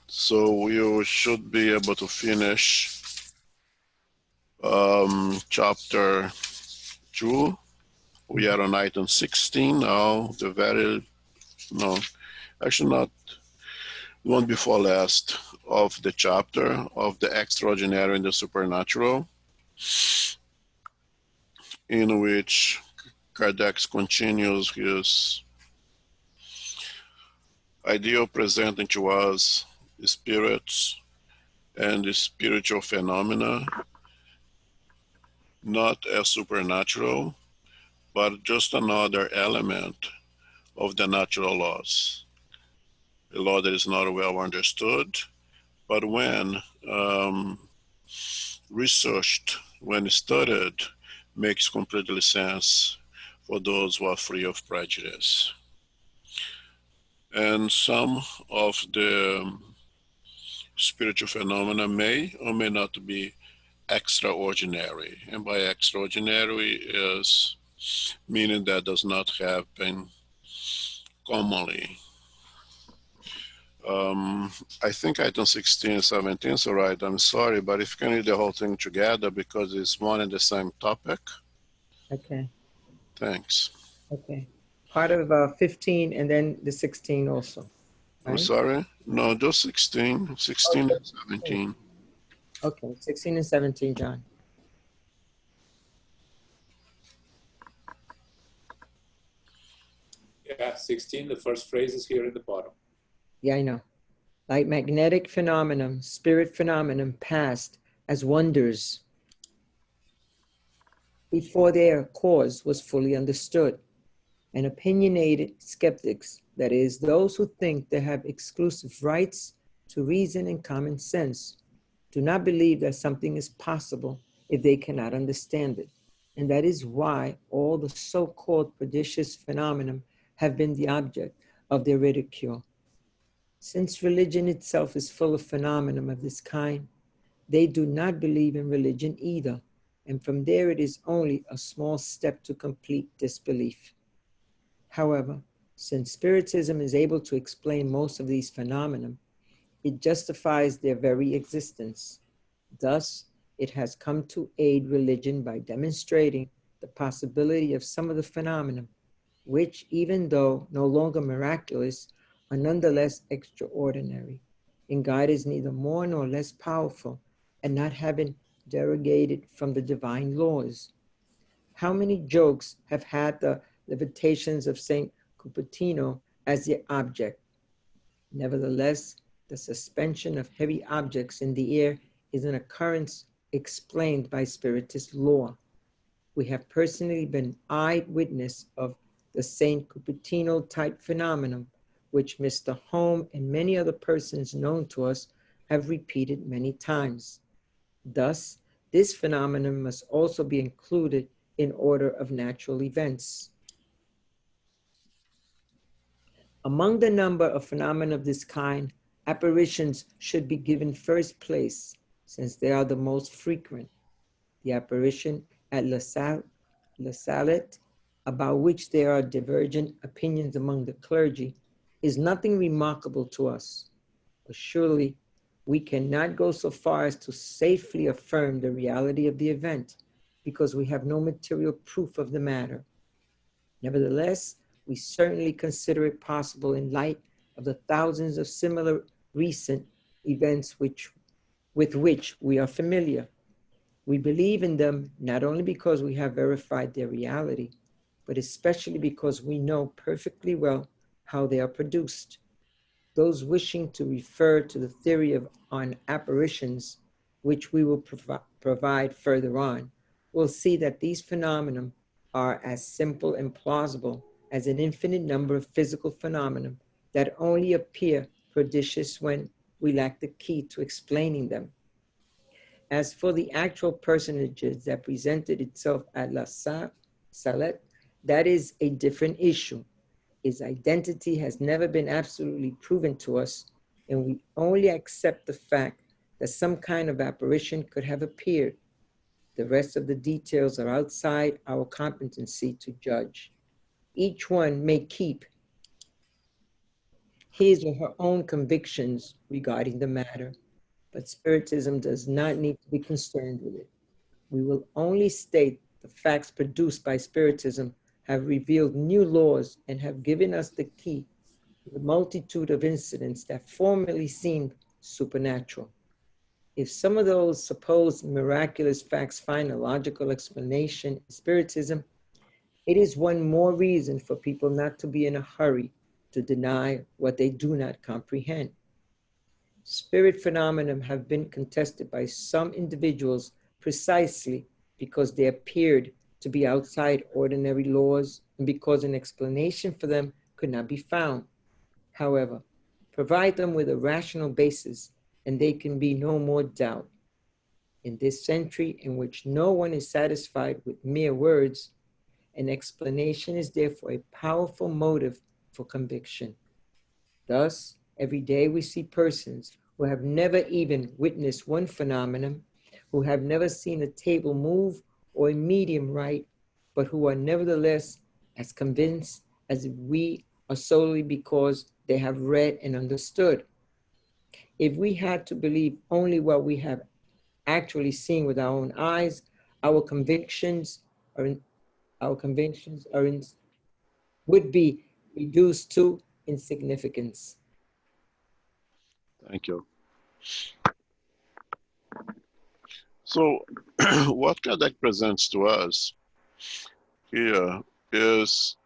So you should be able to finish chapter 2. We are on item 16 now, no, actually not one before last of the chapter of the extraordinary and the supernatural, in which Kardec continues his idea of presenting to us spirits and the spiritual phenomena, not as supernatural, but just another element of the natural laws, a law that is not well understood, but when researched, when studied, makes completely sense for those who are free of prejudice. And some of the spiritual phenomena may or may not be extraordinary. And by extraordinary is meaning that does not happen commonly. I think item 16 and 17 is all right. I'm sorry, but if you can read the whole thing together because it's one and the same topic. Okay. Thanks. Okay. Part of 15 and then the 16 also. Right? I'm sorry? No, just 16, 16 Okay. and 17. Okay, 16 and 17, John. Yeah, 16, the first phrase is here in the bottom. Yeah, I know. Like magnetic phenomenon, spirit phenomenon passed as wonders before their cause was fully understood. And opinionated skeptics, that is, those who think they have exclusive rights to reason and common sense, do not believe that something is possible if they cannot understand it. And that is why all the so-called prodigious phenomena have been the object of their ridicule. Since religion itself is full of phenomena of this kind, they do not believe in religion either, and from there it is only a small step to complete disbelief. However, since Spiritism is able to explain most of these phenomena, it justifies their very existence. Thus, it has come to aid religion by demonstrating the possibility of some of the phenomena, which, even though no longer miraculous, are nonetheless extraordinary. And God is neither more nor less powerful, and not having derogated from the divine laws. How many jokes have had the levitations of St. Cupertino as their object? Nevertheless, the suspension of heavy objects in the air is an occurrence explained by Spiritist law. We have personally been eyewitness of the St. Cupertino type phenomenon, which Mr. Home and many other persons known to us have repeated many times. Thus, this phenomenon must also be included in order of natural events. Among the number of phenomena of this kind, apparitions should be given first place, since they are the most frequent. The apparition at La Salette, about which there are divergent opinions among the clergy, is nothing remarkable to us. But surely we cannot go so far as to safely affirm the reality of the event, because we have no material proof of the matter. Nevertheless, we certainly consider it possible in light of the thousands of similar recent events with which we are familiar. We believe in them not only because we have verified their reality, but especially because we know perfectly well how they are produced. Those wishing to refer to the theory of on apparitions, which we will provide further on, will see that these phenomena are as simple and plausible as an infinite number of physical phenomena that only appear prodigious when we lack the key to explaining them. As for the actual personages that presented itself at La Salette, that is a different issue. His identity has never been absolutely proven to us, and we only accept the fact that some kind of apparition could have appeared. The rest of the details are outside our competency to judge. Each one may keep his or her own convictions regarding the matter, but Spiritism does not need to be concerned with it. We will only state the facts produced by Spiritism have revealed new laws and have given us the key to the multitude of incidents that formerly seemed supernatural. If some of those supposed miraculous facts find a logical explanation in Spiritism, it is one more reason for people not to be in a hurry to deny what they do not comprehend. Spirit phenomena have been contested by some individuals precisely because they appeared to be outside ordinary laws and because an explanation for them could not be found. However, provide them with a rational basis and they can be no more doubt. In this century in which no one is satisfied with mere words, an explanation is therefore a powerful motive for conviction. Thus, every day we see persons who have never even witnessed one phenomenon, who have never seen a table move or a medium write, but who are nevertheless as convinced as if we are solely because they have read and understood. If we had to believe only what we have actually seen with our own eyes, our convictions are in, our convictions are in, would be reduced to insignificance. Thank you. So, what Kardec presents to us here is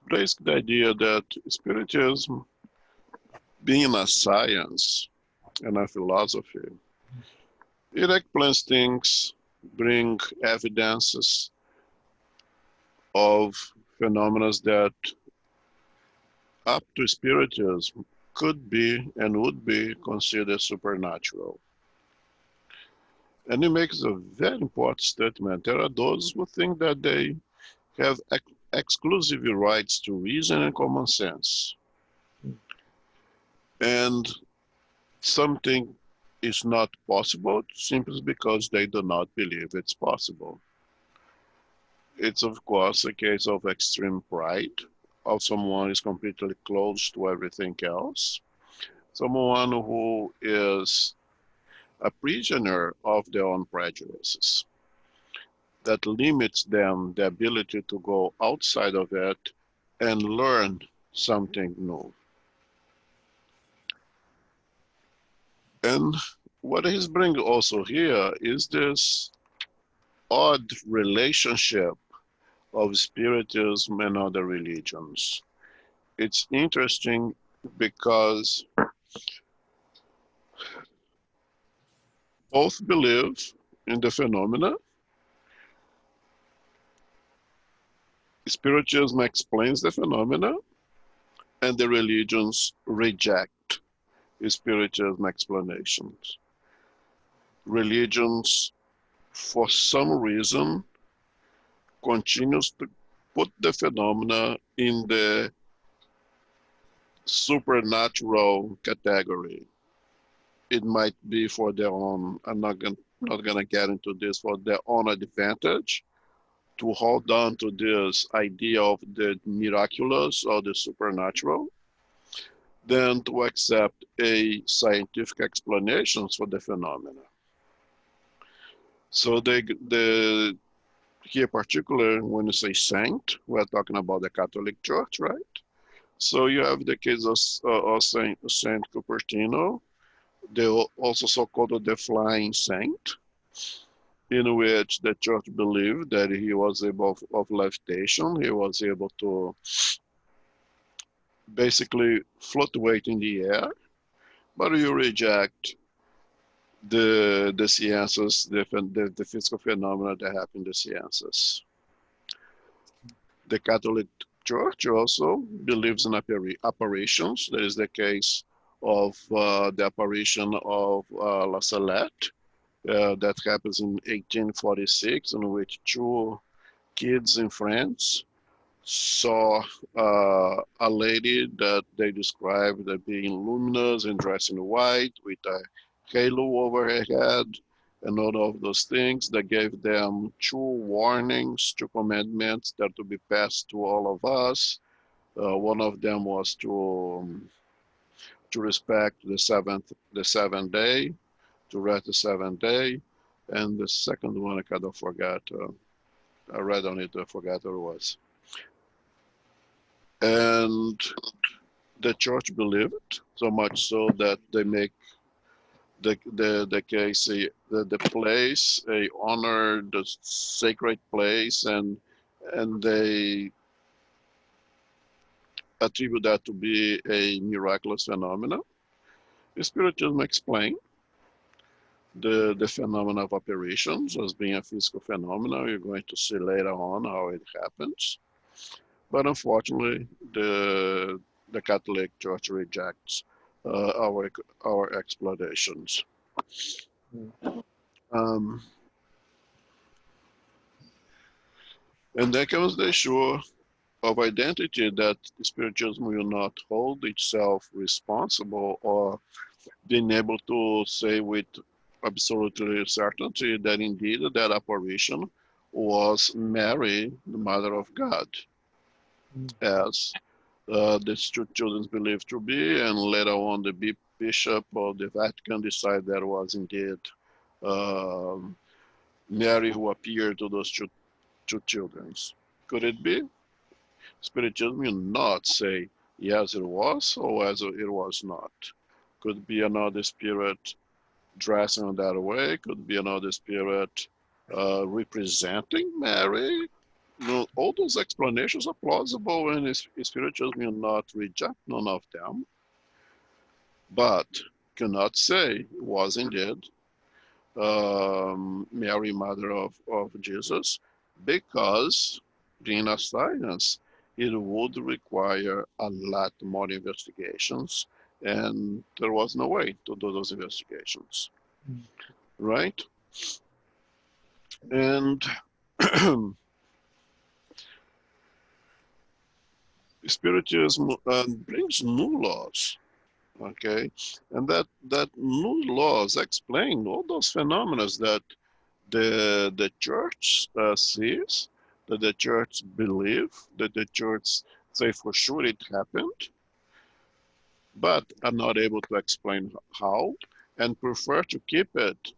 basically the idea that Spiritism, being a science and a philosophy, it explains things, bring evidences of phenomena that up to Spiritism could be and would be considered supernatural. And he makes a very important statement. There are those who think that they have exclusive rights to reason and common sense. And something is not possible simply because they do not believe it's possible. It's, of course, a case of extreme pride, of someone who is completely closed to everything else, someone who is a prisoner of their own prejudices, that limits them the ability to go outside of it and learn something new. And what he's bringing also here is this odd relationship of Spiritism and other religions. It's interesting because both believe in the phenomena. Spiritism explains the phenomena, and the religions reject Spiritism explanations. Religions, for some reason, continues to put the phenomena in the supernatural category. It might be for their own, I'm not gonna get into this, for their own advantage, to hold on to this idea of the miraculous or the supernatural, than to accept a scientific explanations for the phenomena. So here particularly when you say saint, we're talking about the Catholic Church, right? So you have the case of Saint Cupertino, also so-called the Flying Saint, in which the church believed that he was able of levitation, he was able to basically fluctuate in the air, but you reject the sciences, the physical phenomena that happen in the sciences. The Catholic Church also believes in apparitions. There is the case of the apparition of La Salette that happens in 1846, in which two kids in France saw a lady that they described as being luminous and dressed in white with a halo over her head and all of those things. That gave them two warnings, two commandments that to be passed to all of us. One of them was to to respect the seventh day, to rest the seventh day, and the second one I kind of forgot. I read on it, I forgot what it was. And the church believed it, so much so that they make the case, the place, a honor, the sacred place, and they attribute that to be a miraculous phenomenon. The Spiritism explain the phenomena of apparitions as being a physical phenomenon. You're going to see later on how it happens. But unfortunately, the Catholic Church rejects our explanations. And then comes the issue of identity, that Spiritism will not hold itself responsible or being able to say with absolutely certainty that indeed that apparition was Mary, the Mother of God, as the children believed to be, and later on the Bishop of the Vatican decided that was indeed Mary who appeared to those two children. Could it be? Spiritism will not say yes it was or as it was not. Could be another spirit dressing that way, could be another spirit representing Mary. No, all those explanations are plausible, and Spiritism will not reject none of them, but cannot say it was indeed Mary, Mother of Jesus, because being a science, it would require a lot more investigations, and there was no way to do those investigations, right? And Spiritism brings new laws, okay? And that new laws explain all those phenomena that the church sees, that the church believe, that the church say for sure it happened, but are not able to explain how, and prefer to keep it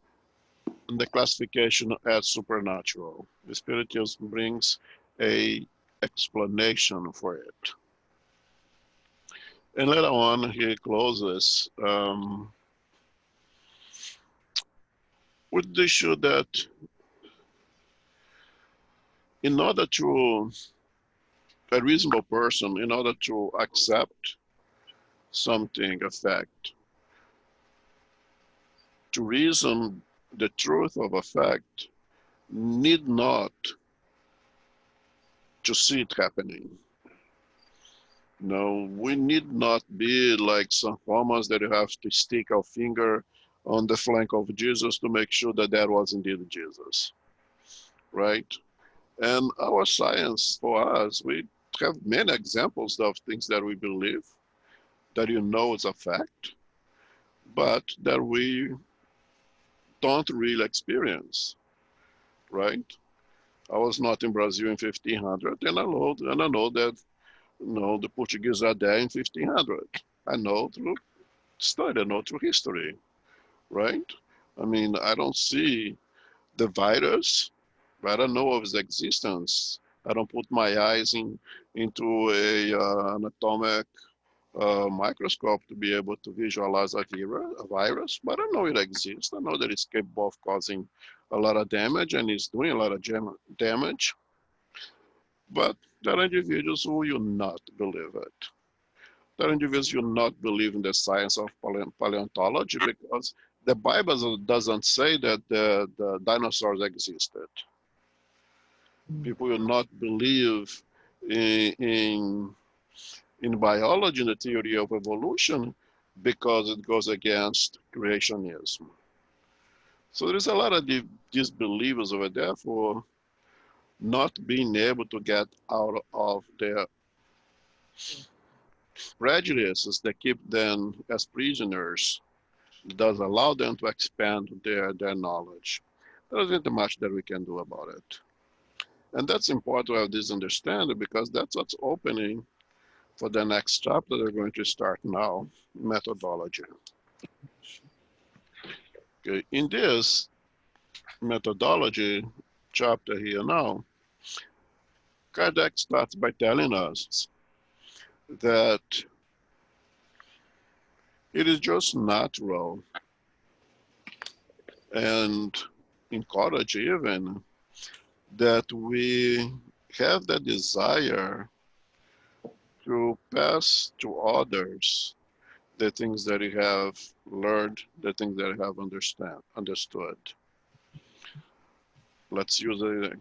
in the classification as supernatural. The Spiritism brings a explanation for it. And later on, he closes with the issue that in order to, a reasonable person, in order to accept something, a fact, to reason the truth of a fact, need not to see it happening. No, we need not be like some farmers that you have to stick our finger on the flank of Jesus to make sure that that was indeed Jesus, right? And our science, for us, we have many examples of things that we believe, that you know is a fact, but that we don't really experience, right? I was not in Brazil in 1500, and I know that the Portuguese are there in 1500. I know through study, I know through history, right? I mean, I don't see the virus, but I know of its existence. I don't put my eyes into an atomic microscope to be able to visualize a virus, but I know it exists. I know that it's capable of causing a lot of damage and it's doing a lot of damage. But there are individuals who will not believe it. There are individuals who will not believe in the science of paleontology because the Bible doesn't say that the dinosaurs existed. People will not believe in biology, in the theory of evolution, because it goes against creationism. So there's a lot of disbelievers over there for not being able to get out of their prejudices that keep them as prisoners. It does allow them to expand their knowledge. There isn't much that we can do about it. And that's important to have this understanding, because that's what's opening for the next chapter, we're going to start now, methodology. Okay, in this methodology chapter here now, Kardec starts by telling us that it is just natural and encourage even that we have the desire to pass to others the things that we have learned, the things that we have understood. Let's use a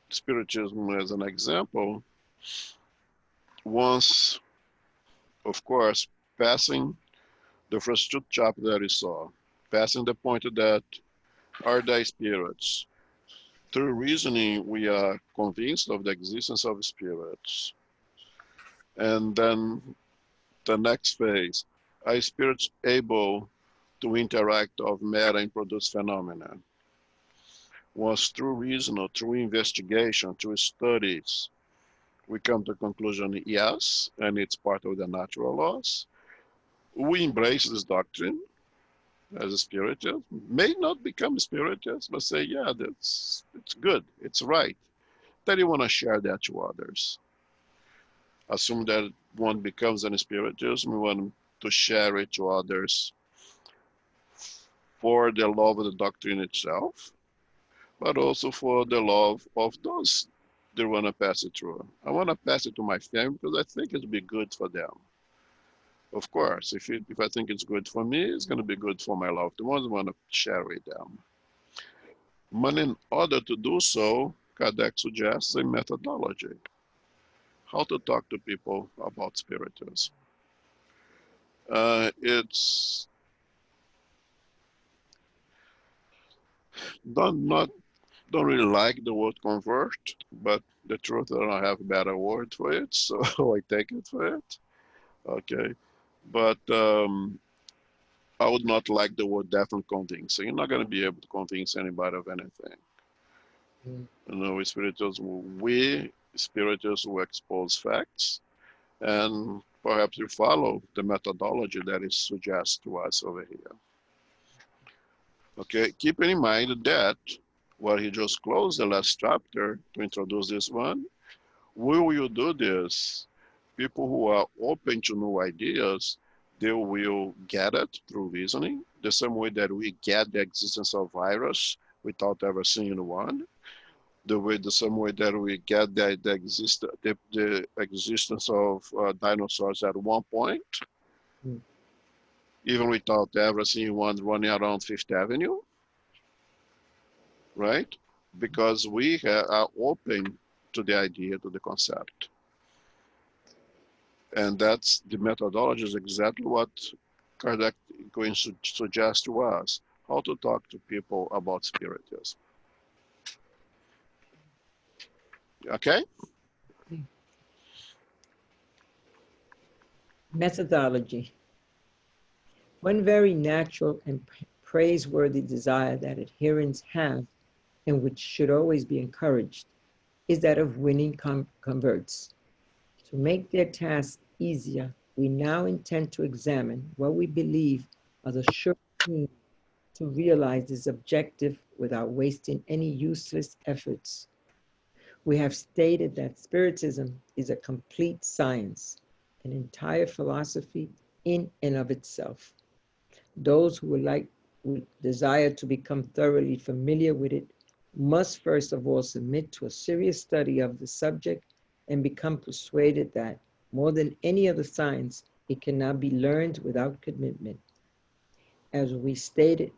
spiritism as an example. Once, of course, passing the first two chapters that we saw, passing the point that are the spirits. Through reasoning, we are convinced of the existence of spirits. And then the next phase, are spirits able to interact of matter and produce phenomena? Once through reason or through investigation, through studies, we come to the conclusion, yes, and it's part of the natural laws. We embrace this doctrine as a spiritist, may not become a spiritist, but say, yeah, it's good, it's right. Then you want to share that to others. Assume that one becomes an spiritist, we want to share it to others for the love of the doctrine itself, but also for the love of those that want to pass it through. I want to pass it to my family because I think it'll be good for them. Of course, if I think it's good for me, it's going to be good for my loved ones. I want to share with them. But in order to do so, Kardec suggests a methodology. How to talk to people about spiritism. It's don't really like the word convert, but the truth I don't have a better word for it, so I take it for it. Okay, but I would not like the word definitely convincing. You're not going to be able to convince anybody of anything. You know, we spirituals will expose facts, and perhaps we follow the methodology that is suggested to us over here. Okay, keeping in mind that while he just closed the last chapter to introduce this one, will you do this? People who are open to new ideas, they will get it through reasoning, the same way that we get the existence of virus without ever seeing one, the same way that we get the existence of dinosaurs at one point, even without ever seeing one running around Fifth Avenue, right? Because we are open to the idea, to the concept. And that's the methodology is exactly what Kardec is going to suggest to us, how to talk to people about spiritism. Okay? Methodology. One very natural and praiseworthy desire that adherents have, and which should always be encouraged, is that of winning converts. To make their task easier, we now intend to examine what we believe are the sure means to realize this objective without wasting any useless efforts. We have stated that Spiritism is a complete science, an entire philosophy in and of itself. Those who would desire to become thoroughly familiar with it must first of all submit to a serious study of the subject and become persuaded that, more than any other science, it cannot be learned without commitment. As we stated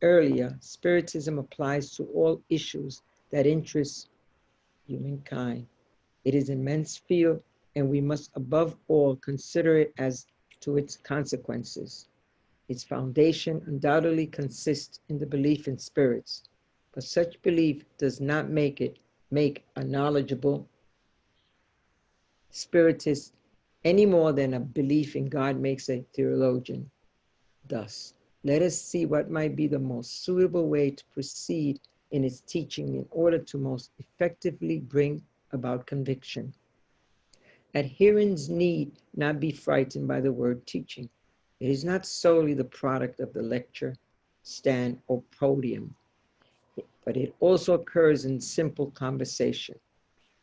earlier, Spiritism applies to all issues that interest humankind. It is an immense field, and we must above all consider it as to its consequences. Its foundation undoubtedly consists in the belief in spirits, but such belief does not make a knowledgeable spiritist any more than a belief in God makes a theologian. Thus, let us see what might be the most suitable way to proceed in its teaching in order to most effectively bring about conviction. Adherents need not be frightened by the word teaching. It is not solely the product of the lecture, stand, or podium, but it also occurs in simple conversation.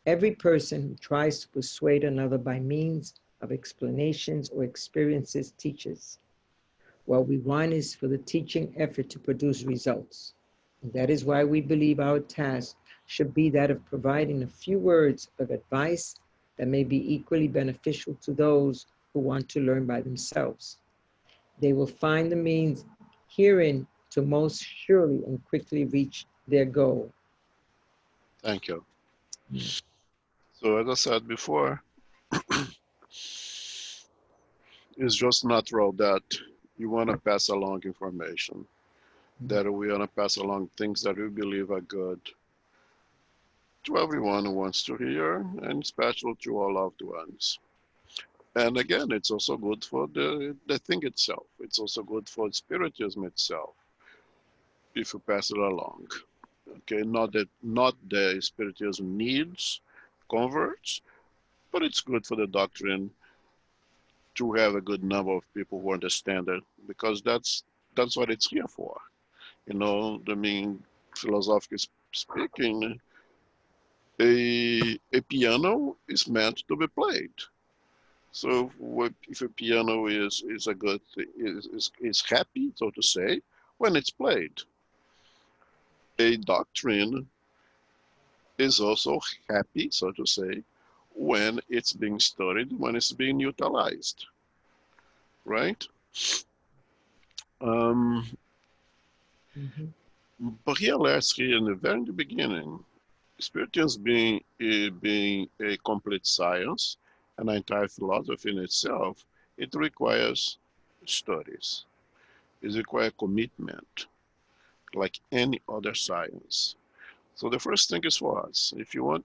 Every person who tries to persuade another by means of explanations or experiences teaches. What we want is for the teaching effort to produce results. And that is why we believe our task should be that of providing a few words of advice that may be equally beneficial to those who want to learn by themselves. They will find the means herein to most surely and quickly reach their goal. Thank you. So as I said before, it's just natural that you want to pass along information, that we want to pass along things that we believe are good to everyone who wants to hear, and especially to our loved ones. And again, it's also good for the thing itself. It's also good for Spiritism itself, if you pass it along. Okay, not the Spiritism needs converts, but it's good for the doctrine to have a good number of people who understand it, because that's what it's here for. You know, I mean, philosophically speaking, a piano is meant to be played. So if a piano is a good is happy, so to say, when it's played. A doctrine is also happy, so to say, when it's being studied, when it's being utilized, right? But here, let's see, in the very beginning, Spiritism being a complete science, an entire philosophy in itself, it requires studies. It requires commitment, like any other science. So the first thing is for us. If you want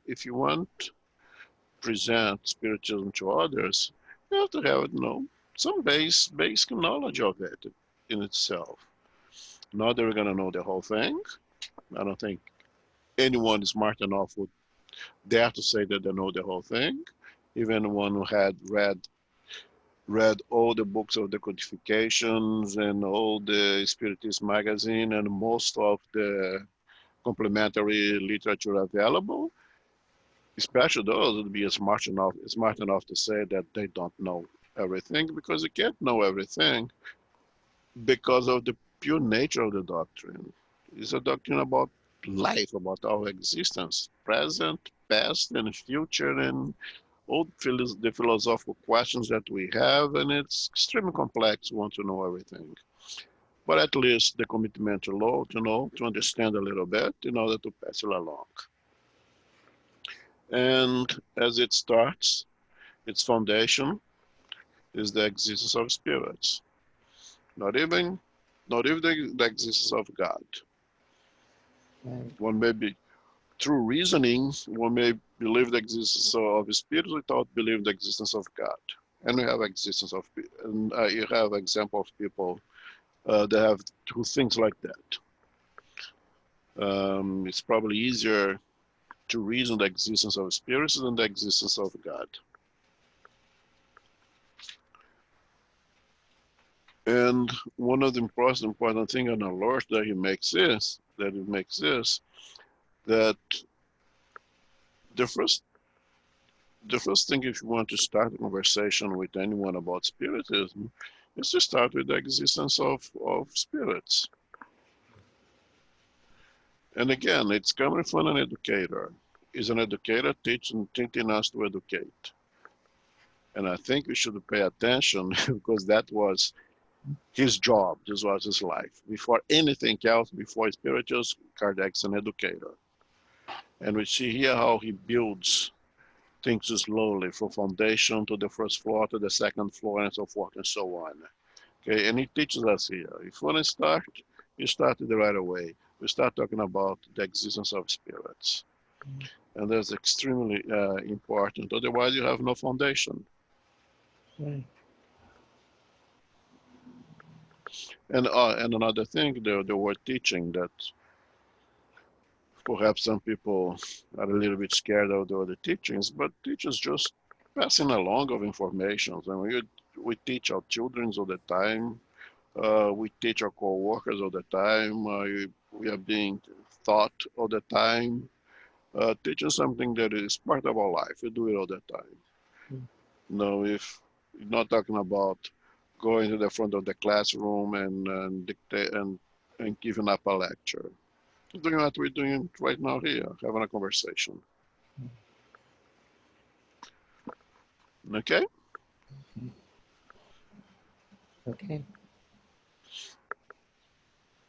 to present spiritualism to others, you have to have, some basic knowledge of it in itself. Not that we're gonna know the whole thing. I don't think anyone smart enough would dare to say that they know the whole thing. Even one who had read all the books of the codifications and all the Spiritist magazine and most of the complementary literature available, especially those would be smart enough to say that they don't know everything, because you can't know everything because of the pure nature of the doctrine. It's a doctrine about life, about our existence, present, past, and future, and all the philosophical questions that we have, and it's extremely complex. We want to know everything. But at least the commitment to know, to understand a little bit in order to pass it along. And as it starts, its foundation is the existence of spirits, not even the existence of God. Right. One may be, through reasoning, one may believe the existence of spirits without believing the existence of God. And we have you have example of people that have two things like that. It's probably easier to reason the existence of spirits than the existence of God. And one of the important thing on alert that he makes is that the first thing, if you want to start a conversation with anyone about spiritism, is to start with the existence of spirits. And again, it's coming from an educator. Is an educator teaching us to educate. And I think we should pay attention because that was his job. This was his life. Before anything else, before spirituals, Kardec's an educator. And we see here how he builds things slowly from foundation to the first floor to the second floor and so forth and so on. Okay, and he teaches us here. If you want to start, you start it right away. We start talking about the existence of spirits. And that's extremely important. Otherwise, you have no foundation. Right. And another thing, the word teaching, that perhaps some people are a little bit scared of the other teachings, but teachers just passing along of information. And we teach our children all the time. We teach our co-workers all the time. We are being taught all the time. Teaching something that is part of our life. We do it all the time. No, if you're not talking about going to the front of the classroom and dictate and giving up a lecture. We're doing what we're doing right now here, having a conversation. Okay? Okay.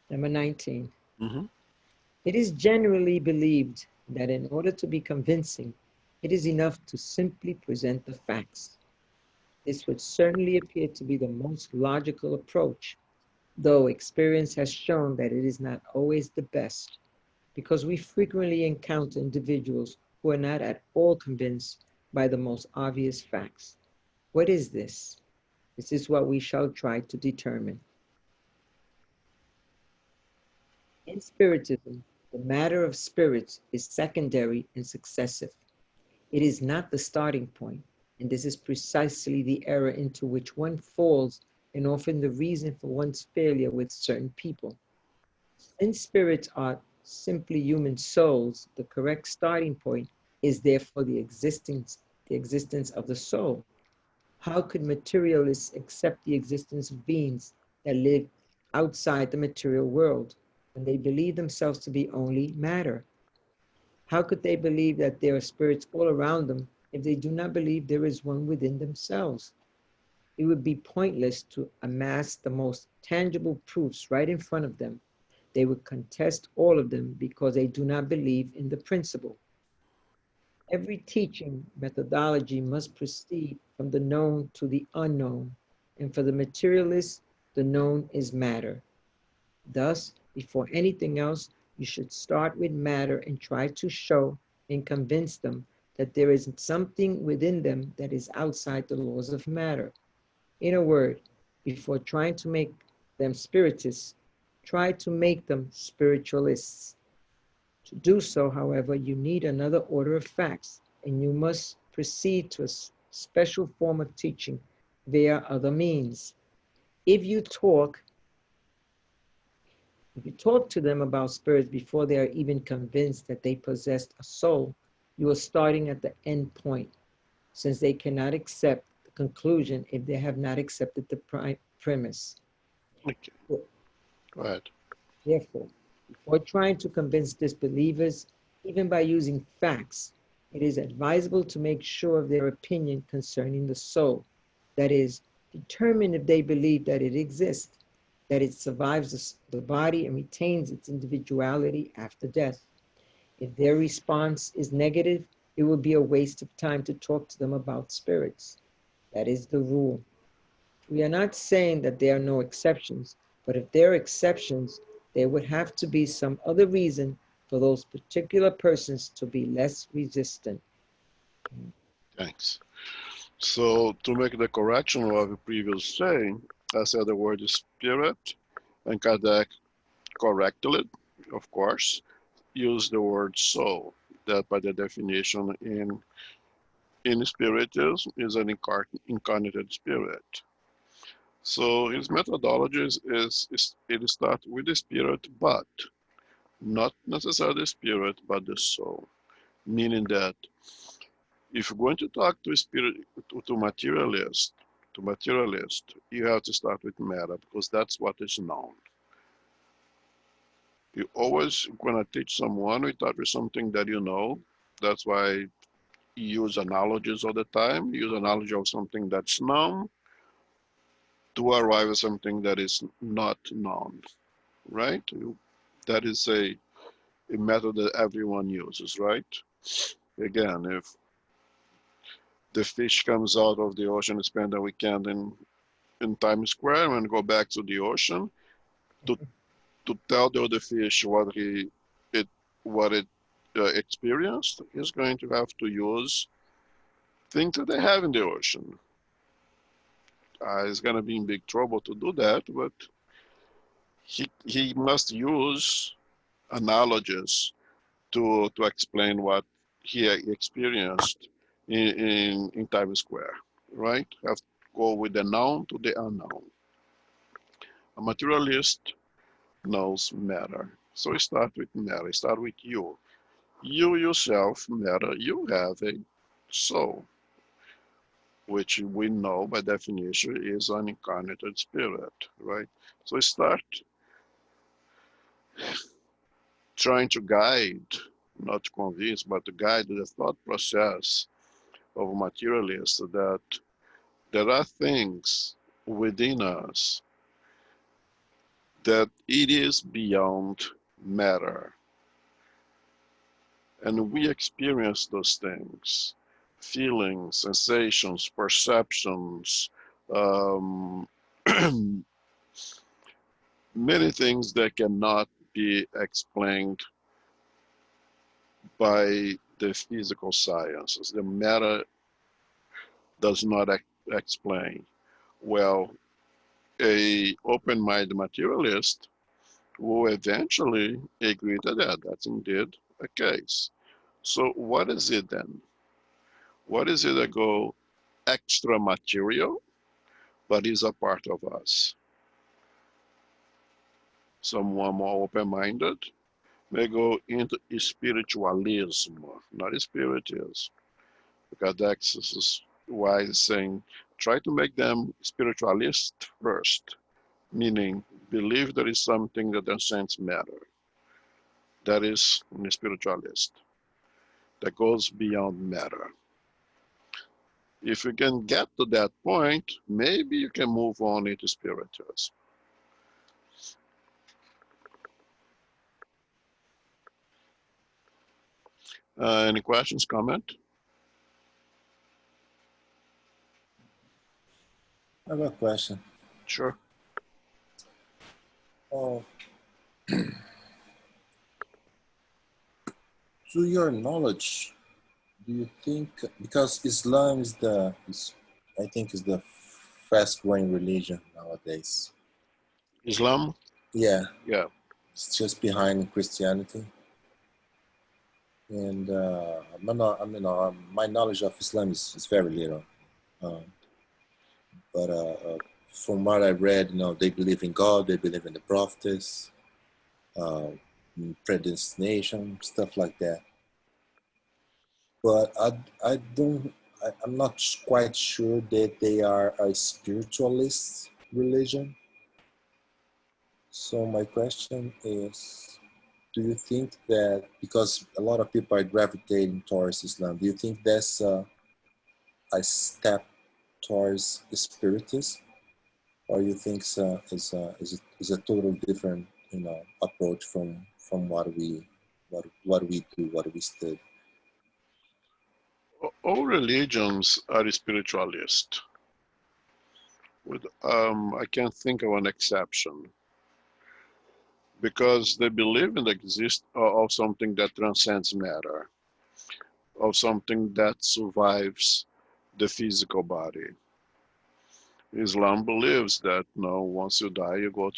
Number 19. Mm-hmm. It is generally believed that in order to be convincing, it is enough to simply present the facts. This would certainly appear to be the most logical approach, though experience has shown that it is not always the best, because we frequently encounter individuals who are not at all convinced by the most obvious facts. What is this? This is what we shall try to determine. In Spiritism, the matter of spirits is secondary and successive. It is not the starting point, and this is precisely the error into which one falls and often the reason for one's failure with certain people. Since spirits are simply human souls, the correct starting point is therefore the existence of the soul. How could materialists accept the existence of beings that live outside the material world when they believe themselves to be only matter? How could they believe that there are spirits all around them if they do not believe there is one within themselves? It would be pointless to amass the most tangible proofs right in front of them. They would contest all of them because they do not believe in the principle. Every teaching methodology must proceed from the known to the unknown, and for the materialist, the known is matter. Thus, before anything else, you should start with matter and try to show and convince them that there is something within them that is outside the laws of matter. In a word, before trying to make them spiritists, try to make them spiritualists. To do so, however, you need another order of facts, and you must proceed to a special form of teaching via other means. If you talk to them about spirits before they are even convinced that they possess a soul, you are starting at the end point, since they cannot accept the conclusion if they have not accepted the premise. Okay. Go ahead. Therefore, before trying to convince disbelievers, even by using facts, it is advisable to make sure of their opinion concerning the soul. That is, determine if they believe that it exists, that it survives the body and retains its individuality after death. If their response is negative, it will be a waste of time to talk to them about spirits. That is the rule. We are not saying that there are no exceptions, but if there are exceptions, there would have to be some other reason for those particular persons to be less resistant. Thanks. So to make the correction of the previous saying, I said the word spirit, and Kardec corrected, of course, used the word soul. That by the definition in spiritism is an incarnated spirit. So his methodology it starts with the spirit, but not necessarily the spirit, but the soul. Meaning that if you're going to talk to a spirit, to materialist, you have to start with matter because that's what is known. You always going to teach someone, we start with something that you know. That's why you use analogies all the time. You use analogy of something that's known to arrive at something that is not known, right? That is a method that everyone uses, right? Again, if the fish comes out of the ocean, spend a weekend in Times Square and go back to the ocean to tell the other fish what it experienced, he's going to have to use things that they have in the ocean. He's going to be in big trouble to do that, but he must use analogies to explain what he experienced in Times Square, right? Have to go with the known to the unknown. A materialist knows matter. So start with matter, start with you. You yourself matter, you have a soul, which we know by definition is an incarnated spirit, right? So start trying to guide, not to convince, but to guide the thought process of materialists that there are things within us that it is beyond matter. And we experience those things, feelings, sensations, perceptions, um, many things that cannot be explained by the physical sciences. The matter does not explain. Well, a open-minded materialist will eventually agree to that. That's indeed a case. So what is it then? What is it that go extra material, but is a part of us? Someone more open-minded may go into spiritualism, not spiritism, because that's why it's saying try to make them spiritualist first, meaning believe there is something that transcends matter. That is a spiritualist, that goes beyond matter. If you can get to that point, maybe you can move on into spiritualism. Any questions, comment? I have a question. Sure. Oh, to your knowledge, do you think, because Islam I think is the fast growing religion nowadays. Islam? Yeah, Yeah. it's just behind Christianity. And my knowledge of Islam is very little. But from what I read, they believe in God, they believe in the prophets, uh, predestination, stuff like that. But I'm not quite sure that they are a spiritualist religion. So my question is, do you think that because a lot of people are gravitating towards Islam, do you think that's a step towards spiritism, or you think is a total different approach from what we do, what we study? All religions are spiritualist. I can't think of an exception because they believe in the existence of something that transcends matter, of something that survives the physical body. Islam believes that once you die, you go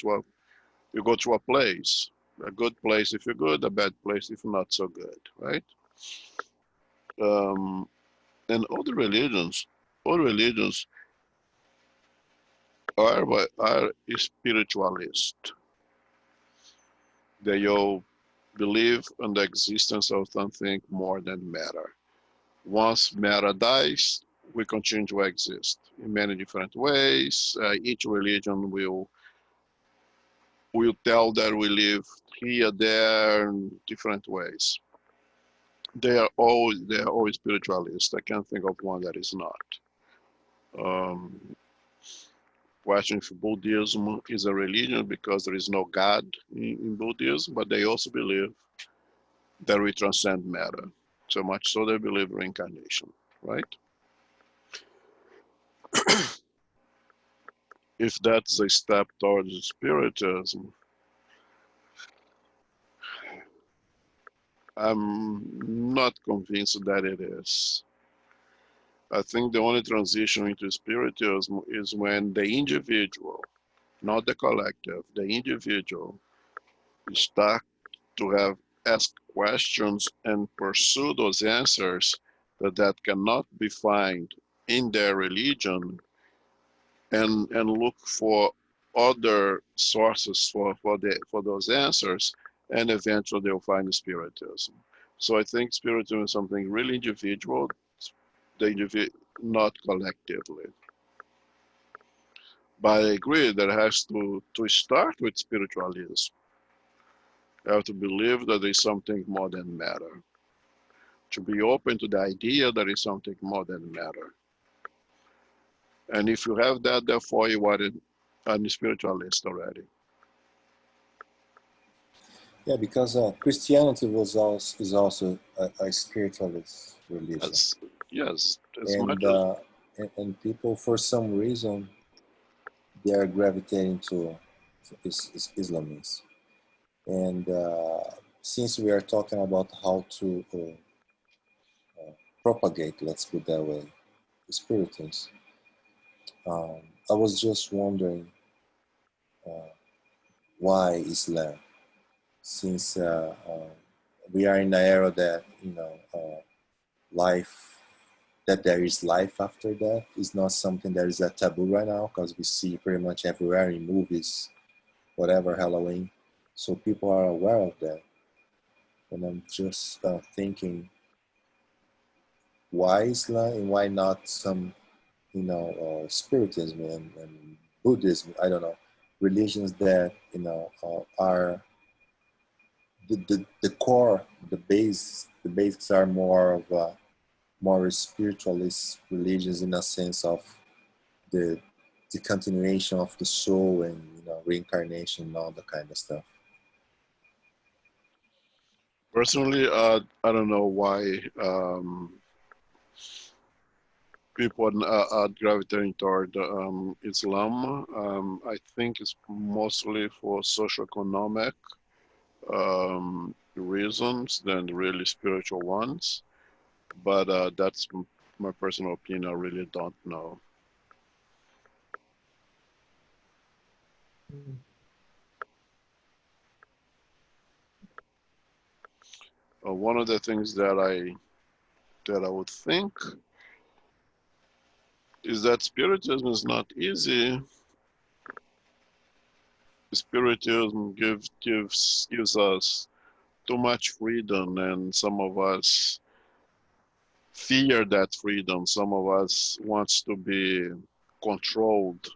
to a place, a good place if you're good, a bad place if not so good, right? Um, and all religions are spiritualist. They all believe in the existence of something more than matter. Once matter dies, we continue to exist in many different ways. Each religion will tell that we live here, there, in different ways. They are all spiritualists. I can't think of one that is not. Question if Buddhism is a religion because there is no God in Buddhism, but they also believe that we transcend matter. So much so they believe reincarnation, right? If that's a step towards spiritism, I'm not convinced that it is. I think the only transition into spiritism is when the individual, not the collective, the individual start to have ask questions and pursue those answers that cannot be found in their religion, and look for other sources for those answers, and eventually they'll find spiritism. So I think spiritism is something really individual, not collectively. But I agree that it has to start with spiritualism. You have to believe that there is something more than matter. To be open to the idea that is something more than matter. And if you have that, therefore you are a spiritualist already. Yeah, because Christianity is also a spiritualist religion, That's, yes, as much and, as and people for some reason they are gravitating to Islamism. And since we are talking about how to propagate, let's put that way, Spiritism, I was just wondering uh, why Islam, since we are in an era that life, that there is life after death is not something that is a taboo right now, because we see pretty much everywhere in movies, whatever, Halloween. So people are aware of that. And I'm just thinking, why Islam and why not some, Spiritism and Buddhism? I don't know, religions that are the core, the basics are more of more spiritualist religions in a sense of the the continuation of the soul and reincarnation and all that kind of stuff. personally, I don't know why people are gravitating toward Islam. I think it's mostly for socioeconomic reasons than really spiritual ones. But that's my personal opinion. I really don't know. One of the things that I would think is that spiritism is not easy. Spiritism gives us too much freedom, and some of us fear that freedom. Some of us wants to be controlled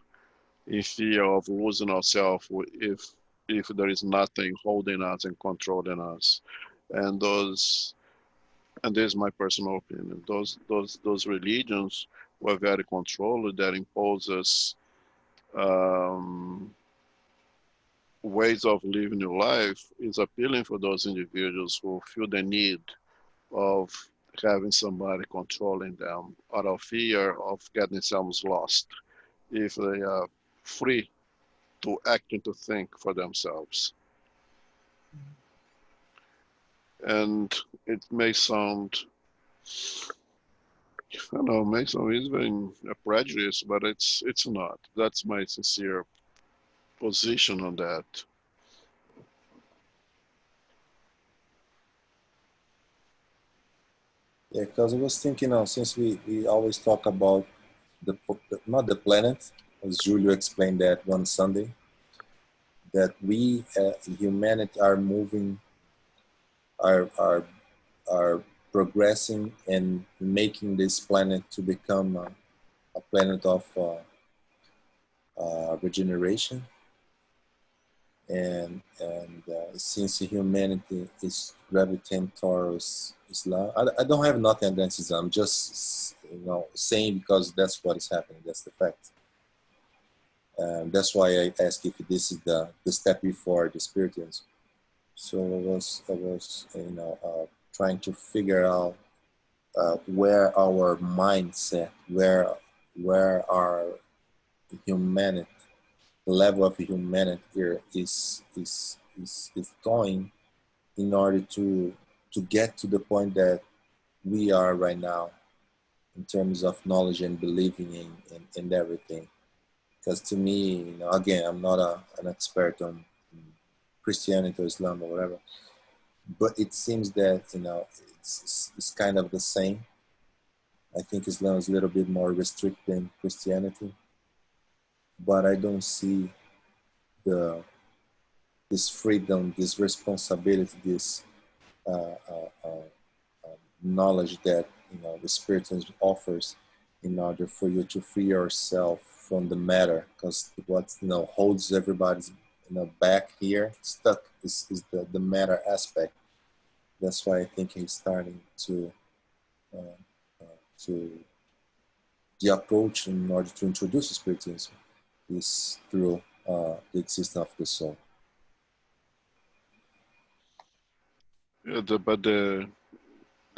in fear of losing ourselves if there is nothing holding us and controlling us. And those and this is my personal opinion. Those religions were very controlled that imposes um, ways of living your life is appealing for those individuals who feel the need of having somebody controlling them out of fear of getting themselves lost if they are free to act and to think for themselves. And it may sound, I don't know, may sound even a prejudice, but it's not. That's my sincere position on that. Yeah, because I was thinking, since we always talk about not the planet, as Julio explained that one Sunday, that we humanity are moving, are are are progressing and making this planet to become a planet of regeneration, and since humanity is gravitating towards Islam, I don't have nothing against Islam. Just saying because that's what is happening. That's the fact. That's why I asked if this is the step before the Spiritism. So I was trying to figure out where our mindset, where our humanity, the level of humanity here is going in order to get to the point that we are right now in terms of knowledge and believing in everything. Because to me, again, I'm not an expert on Christianity or Islam or whatever, but it seems that it's kind of the same. I think Islam is a little bit more restricted than Christianity, but I don't see this freedom, this responsibility, this uh, uh, uh, knowledge that the Spiritism offers in order for you to free yourself from the matter, because what holds everybody's back here stuck is the matter aspect. That's why I think he's starting to the approach in order to introduce Spiritism is through the existence of the soul. Yeah, but the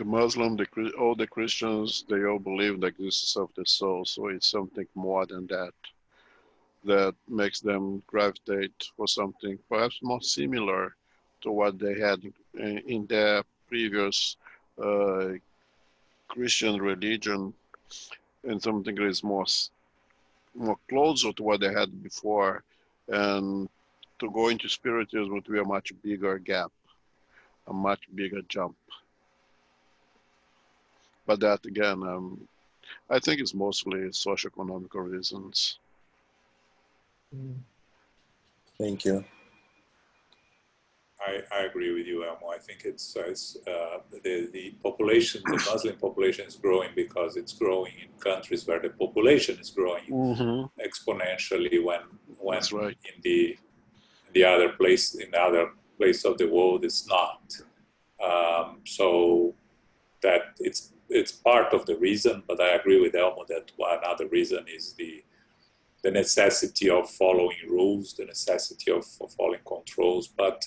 Muslim, all the Christians, they all believe the existence of the soul. So it's something more than that that makes them gravitate for something perhaps more similar to what they had in their previous Christian religion, and something that is more closer to what they had before. And to go into Spiritism would be a much bigger gap, a much bigger jump. But that again, I think it's mostly socioeconomic reasons. Thank you. I agree with you, Elmo. I think it's the population, the Muslim population is growing because it's growing in countries where the population is growing exponentially. When That's right. in the other place of the world it's not. So that it's part of the reason, but I agree with Elmo that another reason is the necessity of following rules, the necessity of following controls. But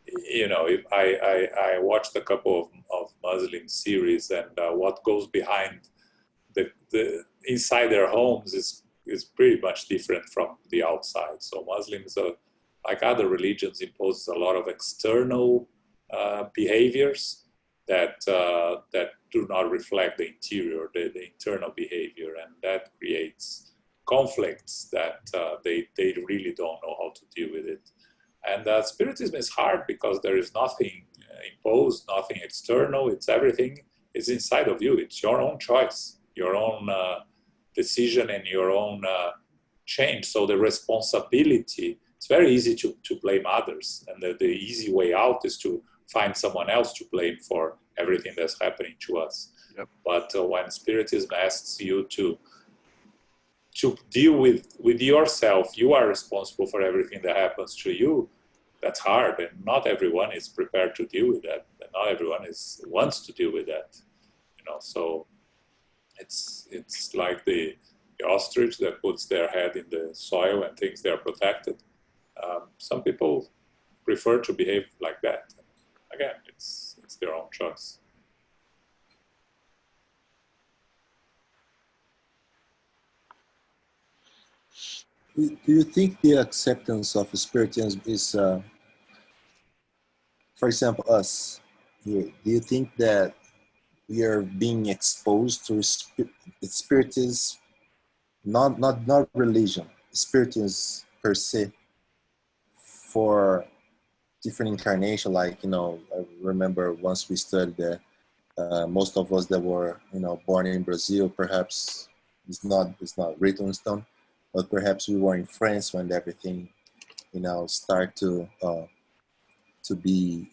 if I watched a couple of Muslim series, and what goes behind the inside their homes is pretty much different from the outside. So Muslims, like other religions, impose a lot of external behaviors that do not reflect the interior, the internal behavior, and that creates conflicts that they really don't know how to deal with it. And Spiritism is hard because there is nothing imposed, nothing external. It's everything is inside of you. It's your own choice, your own decision, and your own change. So the responsibility, it's very easy to blame others. And the easy way out is to find someone else to blame for everything that's happening to us. Yep. But when Spiritism asks you to deal with yourself, you are responsible for everything that happens to you. That's hard, and not everyone is prepared to deal with that, and not everyone wants to deal with that. So it's like the ostrich that puts their head in the soil and thinks they're protected. Some people prefer to behave like that. Again, it's their own choice. Do you think the acceptance of Spiritism is, for example, us here, do you think that we are being exposed to Spiritism, not religion, Spiritism per se, for different incarnation? Like, I remember once we studied that most of us that were, born in Brazil, perhaps it's not written in stone, but perhaps we were in France when everything, start to be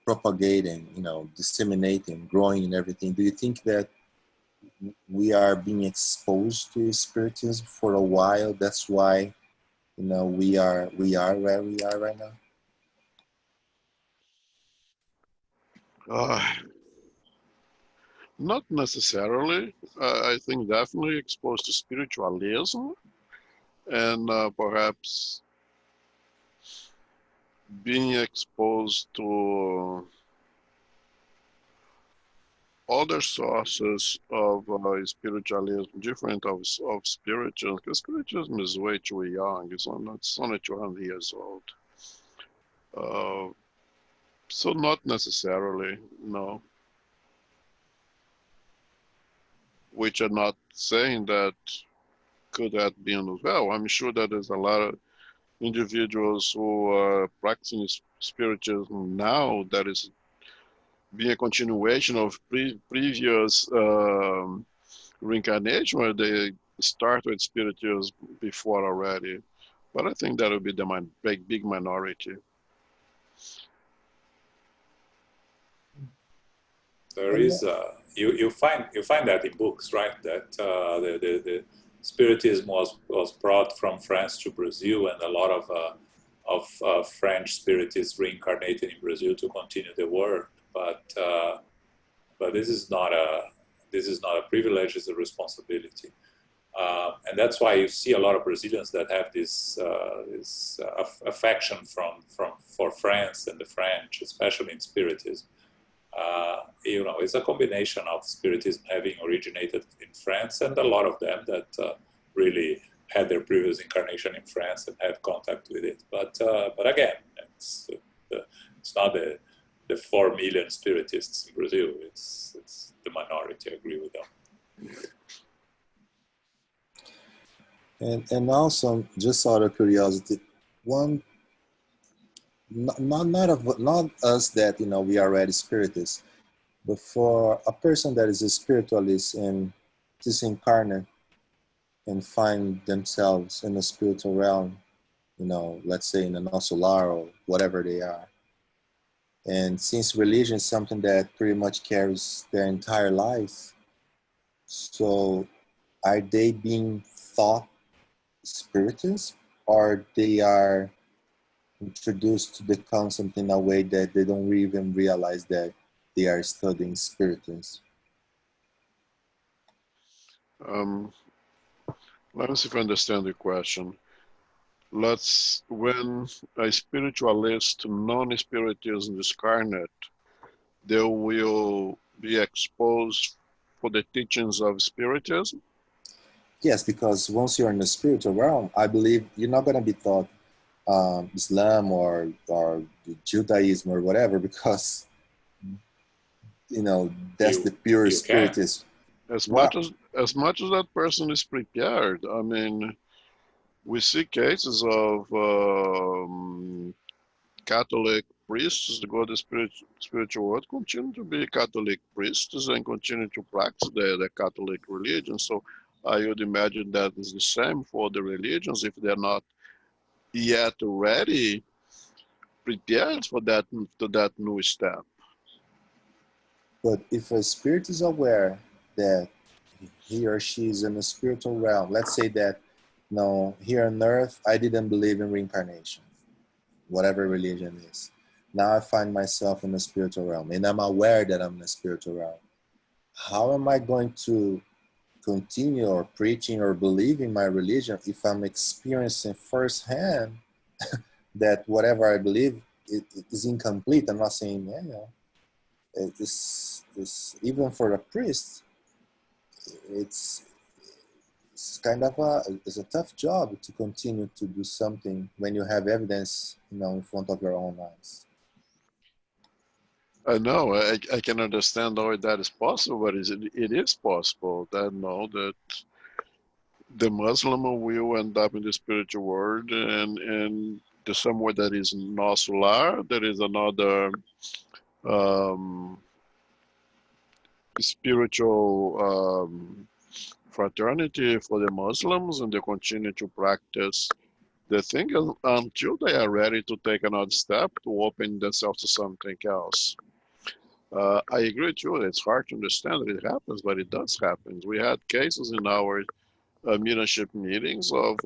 propagating, disseminating, growing, and everything. Do you think that we are being exposed to Spiritism for a while? That's why, we are where we are right now. Not necessarily. I think definitely exposed to spiritualism, and perhaps being exposed to other sources of spiritualism, different of spiritualism, because spiritualism is way too young. It's only 200 years old. So not necessarily, no. Which are not saying that could have been as well. I'm sure that there's a lot of individuals who are practicing spiritualism now that is be a continuation of previous reincarnation, where they start with spirituals before already. But I think that would be the big minority. There is you find that in books, right? That the Spiritism was brought from France to Brazil, and a lot of French Spiritists reincarnated in Brazil to continue the work. But this is not a privilege; it's a responsibility. And that's why you see a lot of Brazilians that have this affection for France and the French, especially in Spiritism. It's a combination of Spiritism having originated in France, and a lot of them that really had their previous incarnation in France and have contact with it. But again, it's not the 4 million Spiritists in Brazil. It's the minority. I agree with them. And also, just out of curiosity, not us that we are already spiritists, but for a person that is a spiritualist and disincarnate and find themselves in the spiritual realm, let's say in a no solar or whatever they are. And since religion is something that pretty much carries their entire life, so are they being thought spiritists, or they are introduced to the concept in a way that they don't even realize that they are studying spiritism? Let me see if I understand the question. When a spiritualist, non-spiritism discarnate, they will be exposed for the teachings of spiritism? Yes, because once you're in the spiritual realm, I believe you're not going to be taught Islam or Judaism or whatever, because that's the pure spiritism. As much as that person is prepared. I mean, we see cases of Catholic priests that go to the spiritual world continue to be Catholic priests and continue to practice the Catholic religion. So I would imagine that is the same for the religions if they're not yet ready, prepared for that new step. But if a spirit is aware that he or she is in a spiritual realm, let's say that here on earth I didn't believe in reincarnation, whatever religion is. Now I find myself in the spiritual realm and I'm aware that I'm in the spiritual realm. How am I going to continue or preaching or believing my religion if I'm experiencing firsthand that whatever I believe is incomplete? I'm not saying, it's even for a priest, it's kind of it's a tough job to continue to do something when you have evidence, in front of your own eyes. I know, I can understand how that is possible, but it is possible that that the Muslim will end up in the spiritual world, and there's somewhere that is no solar, there is another spiritual fraternity for the Muslims, and they continue to practice the thing until they are ready to take another step to open themselves to something else. I agree with you. It's hard to understand that it happens, but it does happen. We had cases in our mediumship meetings of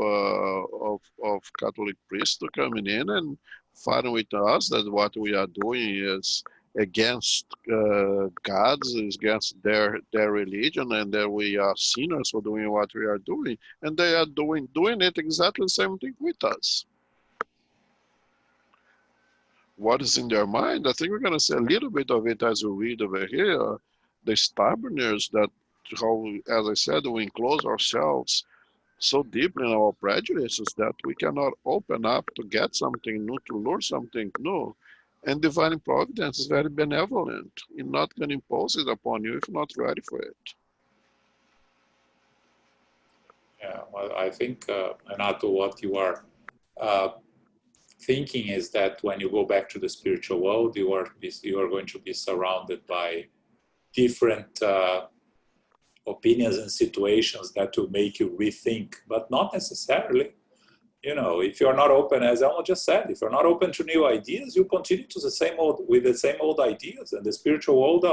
Catholic priests coming in and fighting with us that what we are doing is against God's, is against their religion, and that we are sinners for doing what we are doing, and they are doing it exactly the same thing with us. What is in their mind? I think we're going to see a little bit of it as we read over here. The stubbornness that, how, as I said, we enclose ourselves so deeply in our prejudices that we cannot open up to get something new, to learn something new. And divine providence is very benevolent. It's not going to impose it upon you if you're not ready for it. Yeah, well, I think, Renato, what you are thinking is that when you go back to the spiritual world, you are going to be surrounded by different opinions and situations that will make you rethink, but not necessarily. You know, if you're not open, as Elmo just said, if you're not open to new ideas, you continue to with the same old ideas, and the spiritual world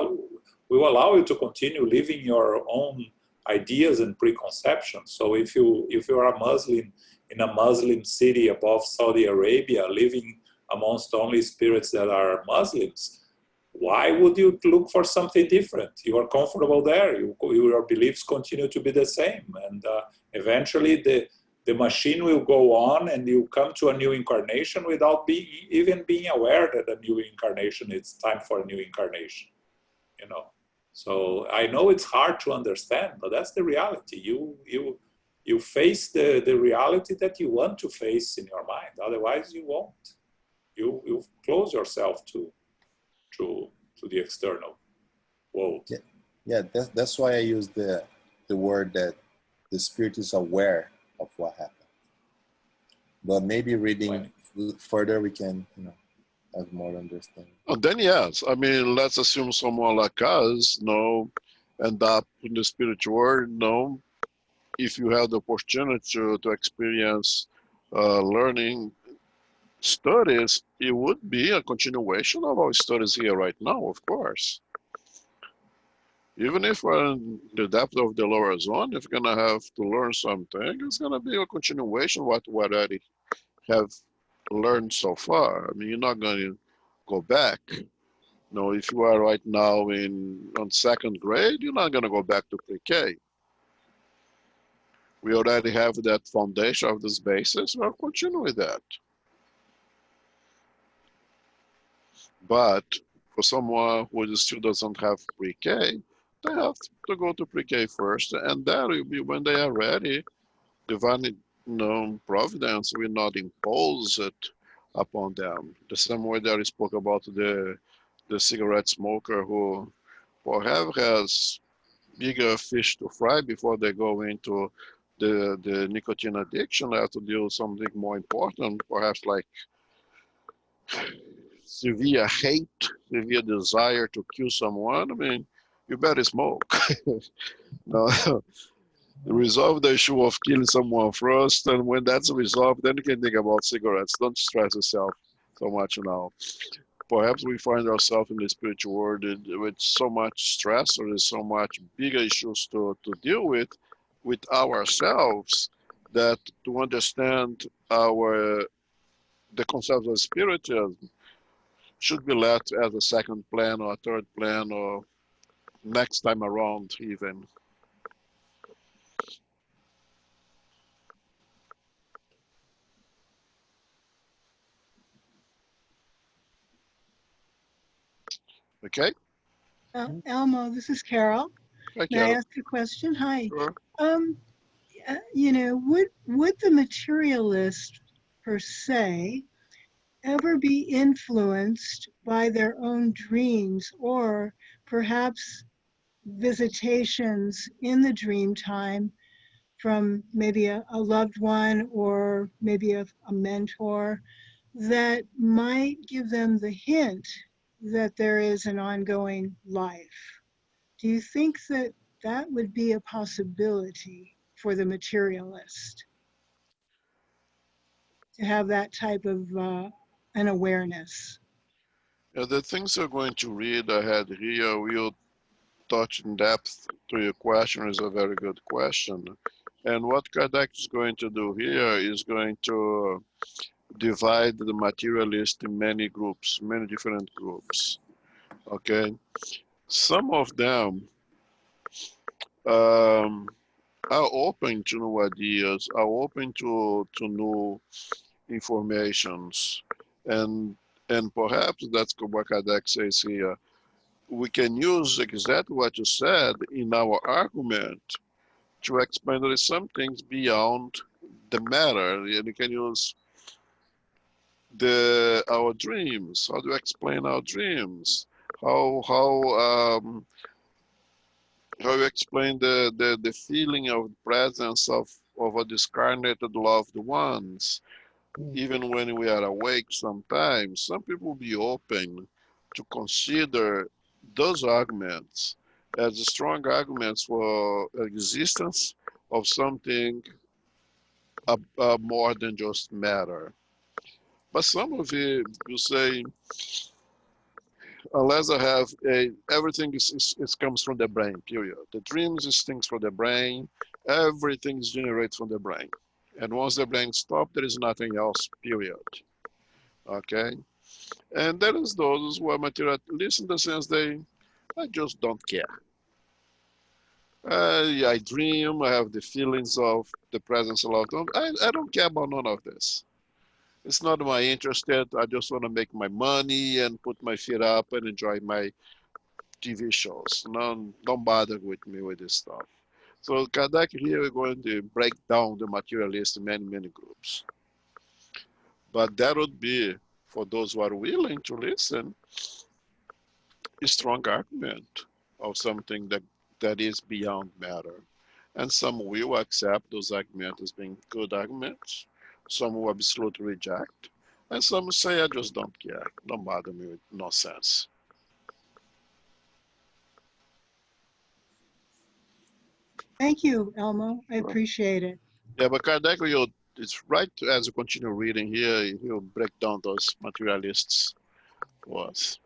will allow you to continue living your own ideas and preconceptions. So if you are a Muslim in a Muslim city above Saudi Arabia, living amongst only spirits that are Muslims, why would you look for something different? You are comfortable there. Your beliefs continue to be the same, and eventually the machine will go on, and you come to a new incarnation without even being aware that a new incarnation, it's time for a new incarnation, you know. So I know it's hard to understand, but that's the reality. You face the reality that you want to face in your mind. Otherwise, you won't. You close yourself to the external world. Yeah, that's why I use the word that the spirit is aware of what happened. But maybe reading further, we can, you know, have more understanding. And then yes, I mean, let's assume someone like us, you know, end up in the spiritual world, you know, if you have the opportunity to experience learning studies, it would be a continuation of our studies here right now, of course. Even if we're in the depth of the lower zone, if you're gonna have to learn something, it's gonna be a continuation of what we already have learned so far. I mean, you're not gonna go back. You know, if you are right now on second grade, you're not gonna go back to pre-K. We already have that foundation of this basis, we'll continue with that. But for someone who still doesn't have pre-K, they have to go to pre-K first, and that will be when they are ready. Divine, you know, providence will not impose it upon them. The same way that I spoke about the cigarette smoker who perhaps has bigger fish to fry before they go into the nicotine addiction. They have to deal with something more important, perhaps like severe hate, severe desire to kill someone. I mean, you better smoke. No, resolve the issue of killing someone first, and when that's resolved, then you can think about cigarettes. Don't stress yourself so much now. Perhaps we find ourselves in the spiritual world with so much stress, or there's so much bigger issues to deal with ourselves, that to understand the concept of spiritualism should be left as a second plan or a third plan, or next time around even. Okay? Elmo, this is Carol. Thank May I you. ask a question? Hi. Sure. You know, would the materialist per se ever be influenced by their own dreams, or perhaps visitations in the dream time from maybe a loved one, or maybe a mentor, that might give them the hint that there is an ongoing life? Do you think that that would be a possibility for the materialist, to have that type of an awareness? The things you're going to read ahead here will touch in depth to your question. Is a very good question. And what Kardec is going to do here is going to divide the materialist in many groups, many different groups. Okay? Some of them are open to new ideas, are open to new informations, and perhaps that's what Kardec says here. We can use exactly what you said in our argument to explain there is some things beyond the matter, and you can use our dreams. How do you explain our dreams? How you explain the feeling of presence of a discarnated loved ones? even when we are awake sometimes, some people will be open to consider those arguments as strong arguments for existence of something more than just matter. But some of it will say, unless I have everything is comes from the brain, period. The dreams is things from the brain, everything is generated from the brain. And once the brain stops, there is nothing else, period. Okay? And there is those who are materialists in the sense I just don't care. I dream, I have the feelings of the presence of love. I don't care about none of this. It's not my interest. I just want to make my money and put my feet up and enjoy my TV shows. No, don't bother with me with this stuff. So Kardec here we're going to break down the materialist in many groups. But that would be, for those who are willing to listen, a strong argument of something that is beyond matter. And some will accept those arguments as being good arguments. Some will absolutely reject. And some say, I just don't care. Don't bother me with nonsense. Thank you, Elmo. I appreciate it. Yeah, but Kardec, it's right as you continue reading here, he'll break down those materialists for us.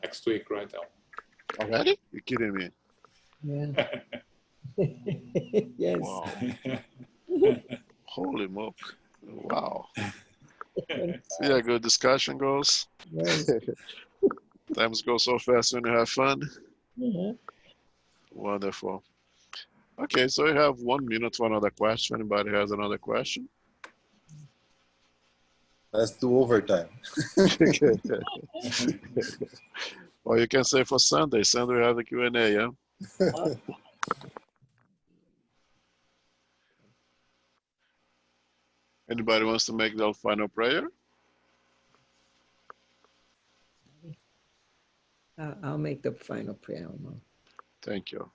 Next week, right now. Already? You're kidding me. Yeah. Yes. Wow. Holy mook. Wow. See how good discussion goes? Yes. Times go so fast when you have fun. Yeah. Wonderful. Okay, so we have 1 minute for another question. Anybody has another question? Let's do overtime. Or you can say for Sunday. Sunday we have the Q&A, yeah? Anybody wants to make the final prayer? I'll make the final prayer, Elmo. Thank you.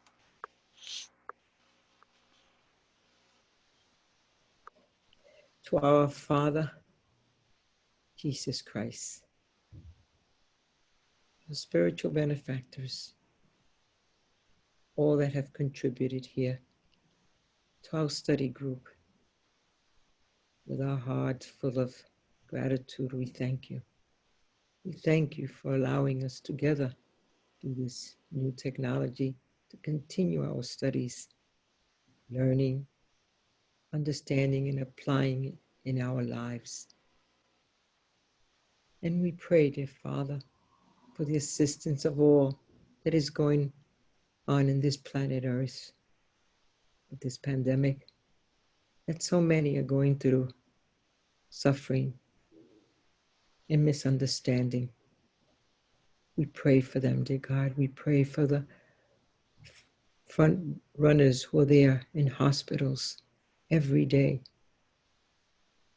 To our Father, Jesus Christ, the spiritual benefactors, all that have contributed here to our study group, with our hearts full of gratitude, we thank you. We thank you for allowing us together through this new technology to continue our studies, learning, understanding, and applying it in our lives. And we pray, dear Father, for the assistance of all that is going on in this planet Earth with this pandemic, that so many are going through suffering and misunderstanding. We pray for them, dear God. We pray for the front runners who are there in hospitals every day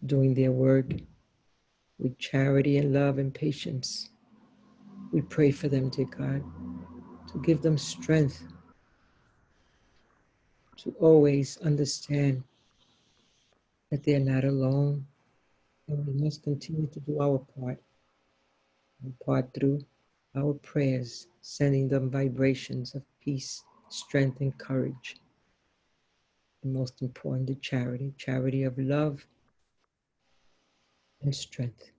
doing their work with charity and love and patience. We pray for them, dear God, to give them strength to always understand that they're not alone, and we must continue to do our part through our prayers, sending them vibrations of peace, strength, and courage. And most important, the charity of love and strength.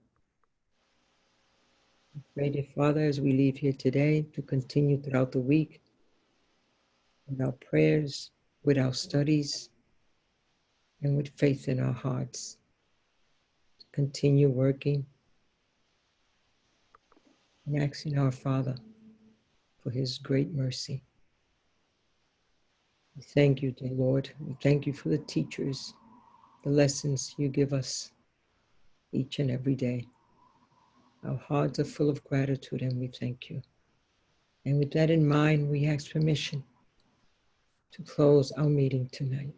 We pray, dear Father, as we leave here today, to continue throughout the week with our prayers, with our studies, and with faith in our hearts. To continue working and asking our Father for his great mercy. We thank you, dear Lord. We thank you for the teachers, the lessons you give us each and every day. Our hearts are full of gratitude, and we thank you. And with that in mind, we ask permission to close our meeting tonight.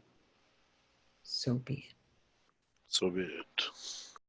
So be it. So be it.